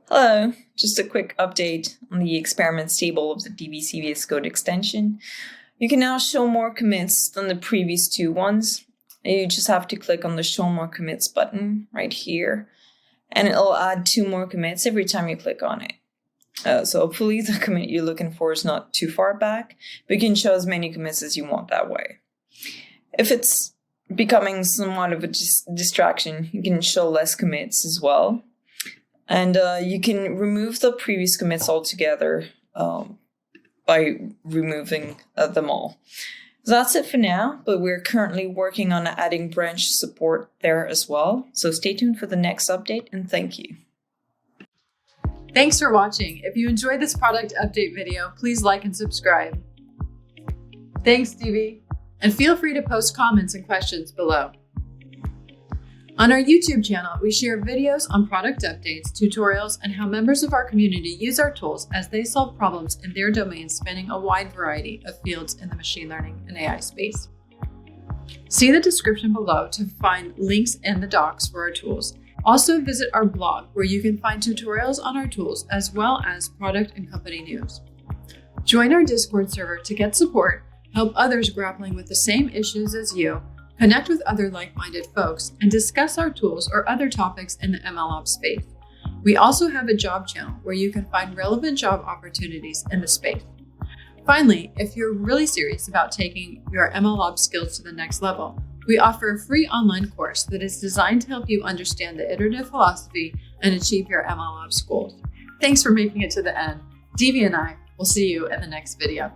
Hello, just a quick update on the experiments table of the DVC VS Code extension. You can now show more commits than the previous two ones. You just have to click on the show more commits button right here, and it'll add 2 more commits every time you click on it. So hopefully the commit you're looking for is not too far back, but you can show as many commits as you want that way. If it's becoming somewhat of a distraction, you can show less commits as well. And you can remove the previous commits altogether by removing them all. So that's it for now, but we're currently working on adding branch support there as well. So stay tuned for the next update, and thank you. Thanks for watching. If you enjoyed this product update video, please like and subscribe. Thanks, Stevie. And feel free to post comments and questions below. On our YouTube channel, we share videos on product updates, tutorials, and how members of our community use our tools as they solve problems in their domains spanning a wide variety of fields in the machine learning and AI space. See the description below to find links in the docs for our tools. Also visit our blog where you can find tutorials on our tools as well as product and company news. Join our Discord server to get support, help others grappling with the same issues as you, connect with other like-minded folks, and discuss our tools or other topics in the MLOps space. We also have a job channel where you can find relevant job opportunities in the space. Finally, if you're really serious about taking your MLOps skills to the next level, we offer a free online course that is designed to help you understand the iterative philosophy and achieve your MLOps goals. Thanks for making it to the end. DV and I will see you in the next video.